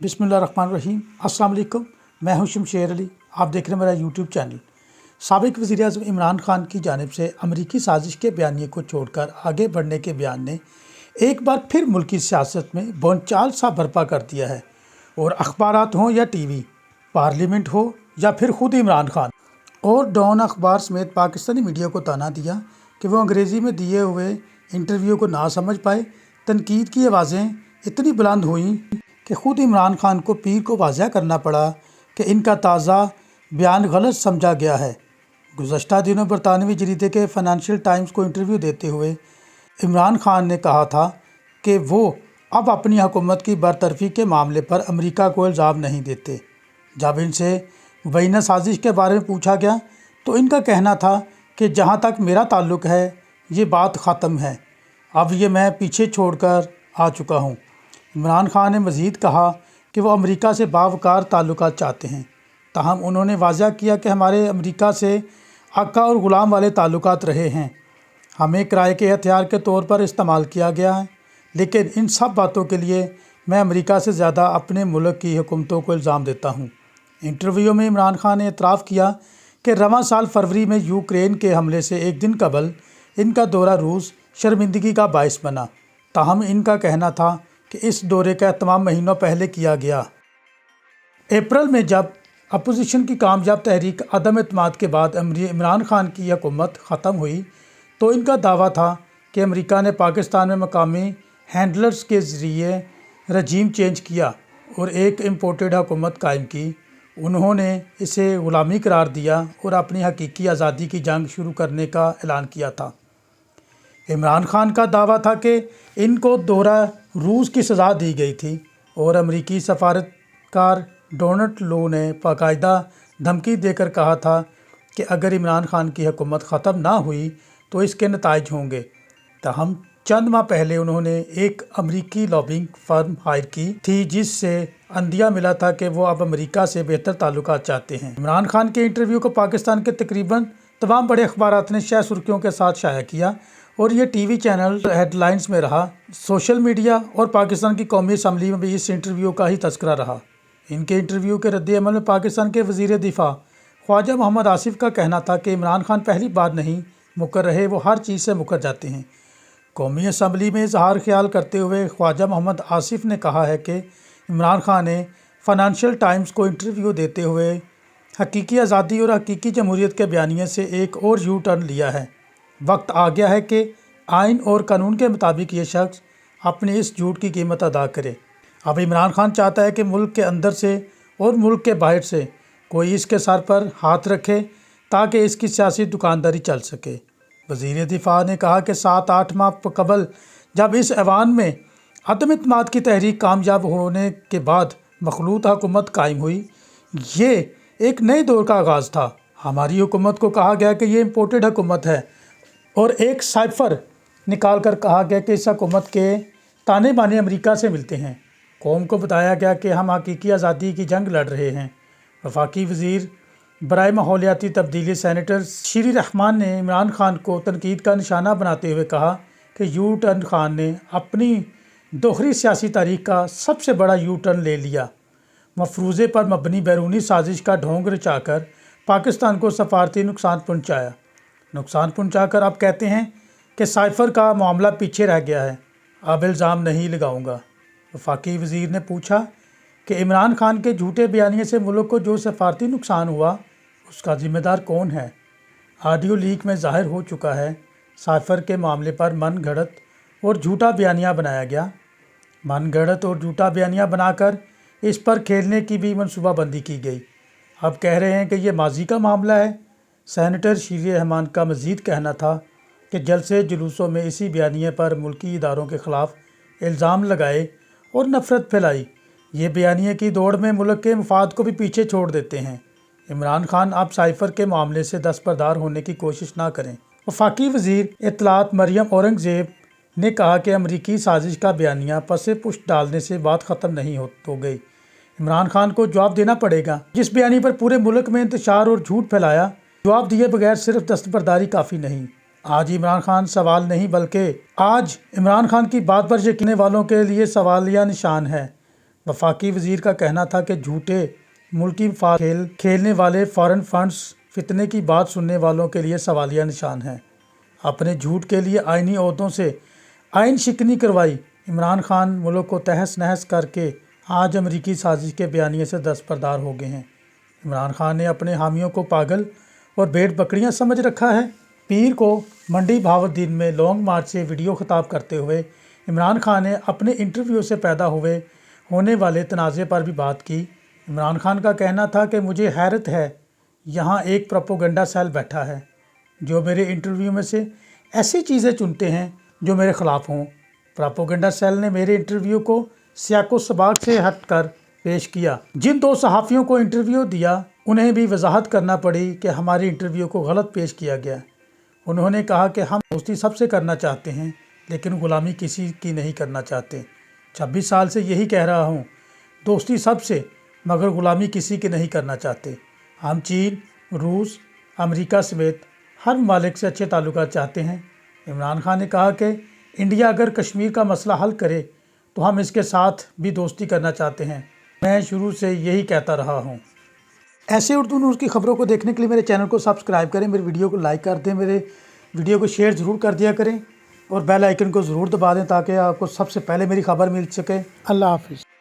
बिस्मिल्लाहिर्रहमानिर्रहीम। अस्सलाम वालेकुम। मैं हूं शमशेर अली। आप देख रहे हैं मेरा यूट्यूब चैनल। साबिक वज़ीर-ए-आज़म इमरान खान की जानिब से अमरीकी साजिश के बयानिए को छोड़कर आगे बढ़ने के बयान ने एक बार फिर मुल्की सियासत में बोलचाल सा बर्पा कर दिया है। और अखबारात हों या टीवी, पार्लियामेंट हो या फिर खुद इमरान खान और डॉन अखबार समेत पाकिस्तानी मीडिया को ताना दिया कि वो अंग्रेज़ी में दिए हुए इंटरव्यू को ना समझ पाए। तनकीद की आवाज़ें इतनी बुलंद हुईं कि ख़ुद इमरान खान को पीर को वाज़ह करना पड़ा कि इनका ताज़ा बयान गलत समझा गया है। गुज़श्ता दिनों बरतानवी जरीदे के फाइनेंशियल टाइम्स को इंटरव्यू देते हुए इमरान खान ने कहा था कि वो अब अपनी हुकूमत की बरतरफी के मामले पर अमेरिका को इल्ज़ाम नहीं देते। जब इनसे मुबैना साजिश के बारे में पूछा गया तो इनका कहना था कि जहाँ तक मेरा ताल्लुक़ है ये बात ख़त्म है, अब ये मैं पीछे छोड़कर आ चुका हूँ। इमरान खान ने मज़ीद कहा कि वो अमेरिका से बावकार ताल्लुकात चाहते हैं, ताहम उन्होंने वाज़ह किया कि हमारे अमेरिका से आका और ग़ुलाम वाले ताल्लुकात रहे हैं। हमें किराए के हथियार के तौर पर इस्तेमाल किया गया है, लेकिन इन सब बातों के लिए मैं अमेरिका से ज़्यादा अपने मुल्क की हुकूमतों को इल्ज़ाम देता हूँ। इंटरव्यू में इमरान खान ने एतराफ़ किया कि रवां साल फरवरी में यूक्रेन के हमले से एक दिन कबल इनका दौरा रूस शर्मिंदगी का बायस बना। ताहम इनका कहना था कि इस दौरे का एहतमाम महीनों पहले किया गया। अप्रैल में जब अपोजिशन की कामयाब तहरीक अदम एतमाद के बाद इमरान खान की हुकूमत ख़त्म हुई तो इनका दावा था कि अमेरिका ने पाकिस्तान में मकामी हैंडलर्स के ज़रिए रजीम चेंज किया और एक इम्पोर्टेड हुकूमत कायम की। उन्होंने इसे ग़ुलामी करार दिया और अपनी हकीकी आज़ादी की जंग शुरू करने का ऐलान किया था। इमरान खान का दावा था कि इनको दौरा रूस की सज़ा दी गई थी और अमेरिकी सफारतकार डोनाल्ड लो ने बाकायदा धमकी देकर कहा था कि अगर इमरान खान की हुकूमत ख़त्म ना हुई तो इसके नताइज होंगे। ताहम चंद माह पहले उन्होंने एक अमेरिकी लॉबिंग फर्म हायर की थी जिससे अंदिया मिला था कि वो अब अमेरिका से बेहतर ताल्लुकात चाहते हैं। इमरान खान के इंटरव्यू को पाकिस्तान के तकरीबन तमाम बड़े अखबारात ने शह सुर्खियों के साथ शाया किया और ये टीवी चैनल हेडलाइंस में रहा। सोशल मीडिया और पाकिस्तान की कौमी असम्बली में भी इस इंटरव्यू का ही तस्करा रहा। इनके इंटरव्यू के रद्द-ए-अमल में पाकिस्तान के वज़ीर दिफा ख्वाजा मोहम्मद आसिफ का कहना था कि इमरान खान पहली बार नहीं मुकर रहे, वो हर चीज़ से मुकर जाते हैं। कौमी असम्बली में इजहार ख्याल करते हुए ख्वाजा मोहम्मद आसिफ ने कहा है कि इमरान खान ने फाइनेंशियल टाइम्स को इंटरव्यू देते हुए हकीकी आज़ादी और हकीकी जमहूरियत के बयानिए से एक और यू टर्न लिया है। वक्त आ गया है कि आइन और कानून के मुताबिक ये शख्स अपनी इस झूठ की कीमत अदा करे। अब इमरान खान चाहता है कि मुल्क के अंदर से और मुल्क के बाहर से कोई इसके सर पर हाथ रखे ताकि इसकी सियासी दुकानदारी चल सके। वज़ीर दिफा ने कहा कि 7-8 माह कबल जब इस ऐवान में अदम इत्माद की तहरीक कामयाब होने के बाद मखलूत हुकूमत कायम हुई, ये एक नए दौर का आगाज़ था। हमारी हुकूमत को कहा गया कि ये इम्पोर्टेड हुकूमत है और एक साइफर निकाल कर कहा गया कि इस हुकूमत के ताने बाने अमेरिका से मिलते हैं। कौम को बताया गया कि हम हकीकी आज़ादी की जंग लड़ रहे हैं। वफाकी वज़ीर बराए माहौलियाती तब्दीली सेनेटर शीरी रहमान ने इमरान खान को तनकीद का निशाना बनाते हुए कहा कि यू टर्न खान ने अपनी दोहरी सियासी तारीख का सबसे बड़ा यू टर्न ले लिया। मफरूज़े पर मबनी बैरूनी साजिश का ढोंग रचाकर पाकिस्तान को सफारती नुकसान पहुँचाकर अब कहते हैं कि साइफर का मामला पीछे रह गया है, अब इल्ज़ाम नहीं लगाऊंगा। वफाकी वज़ीर ने पूछा कि इमरान खान के झूठे बयानिए से मुल्क को जो सफारती नुकसान हुआ उसका ज़िम्मेदार कौन है। ऑडियो लीक में ज़ाहिर हो चुका है साइफर के मामले पर मन गढ़ंत और झूठा बयानिया बनाया गया। मन गढ़ंत और झूठा बयानिया बनाकर इस पर खेलने की भी मनसूबाबंदी की गई। अब कह रहे हैं कि ये माजी का मामला है। सेनेटर शीरी रहमान का मज़ीद कहना था कि जलसे जुलूसों में इसी बयानिए पर मुल्की इदारों के ख़िलाफ़ इल्ज़ाम लगाए और नफ़रत फैलाई। ये बयानिए की दौड़ में मुल्क के मफाद को भी पीछे छोड़ देते हैं। इमरान खान अब साइफर के मामले से दस्तबरदार होने की कोशिश ना करें। वफाकी वज़ीर इत्तलात मरियम औरंगज़ेब ने कहा कि अमरीकी साजिश का बयानिया पसे पुष्ट डालने से बात ख़त्म नहीं हो गई। इमरान खान को जवाब देना पड़ेगा। जिस बयानी पर पूरे मुल्क में इंतशार और झूठ फैलाया, जवाब दिए बगैर सिर्फ दस्तबरदारी काफ़ी नहीं। आज इमरान खान सवाल नहीं बल्कि आज इमरान खान की बात पर यकीन वालों के लिए सवालिया निशान है। वफाकी वज़ीर का कहना था कि झूठे मुल्की खेल खेलने वाले फॉरेन फंड्स फितने की बात सुनने वालों के लिए सवालिया निशान हैं। अपने झूठ के लिए आइनी ओहदों से आइन शिकनी करवाई इमरान खान मुल्क को तहस नहस करके आज अमरीकी साजिश के बयानिए से दस्तबरदार हो गए हैं। इमरान खान ने अपने हामियों को पागल और भेड़ बकरियां समझ रखा है। पीर को मंडी बहाउद्दीन में लॉन्ग मार्च से वीडियो खिताब करते हुए इमरान खान ने अपने इंटरव्यू से पैदा होने वाले तनाज़े पर भी बात की। इमरान खान का कहना था कि मुझे हैरत है, यहाँ एक प्रोपोगंडा सेल बैठा है जो मेरे इंटरव्यू में से ऐसी चीज़ें चुनते हैं जो मेरे ख़िलाफ़ हों। प्रोपोगंडा सेल ने मेरे इंटरव्यू को सियाको सबाक से हट कर पेश किया। जिन 2 सहाफ़ियों को इंटरव्यू दिया उन्हें भी वजाहत करना पड़ी कि हमारी इंटरव्यू को गलत पेश किया गया। उन्होंने कहा कि हम दोस्ती सबसे करना चाहते हैं लेकिन ग़ुलामी किसी की नहीं करना चाहते। 26 साल से यही कह रहा हूँ, दोस्ती सबसे मगर ग़ुलामी किसी की नहीं करना चाहते। हम चीन, रूस, अमेरिका समेत हर ममालिक से अच्छे ताल्लुकात चाहते हैं। इमरान खान ने कहा कि इंडिया अगर कश्मीर का मसला हल करे तो हम इसके साथ भी दोस्ती करना चाहते हैं। मैं शुरू से यही कहता रहा हूँ। ऐसे उर्दू न्यूज़ की खबरों को देखने के लिए मेरे चैनल को सब्सक्राइब करें, मेरे वीडियो को लाइक कर दें, मेरे वीडियो को शेयर ज़रूर कर दिया करें और बेल आइकन को ज़रूर दबा दें ताकि आपको सबसे पहले मेरी खबर मिल सके। अल्लाह हाफिज़।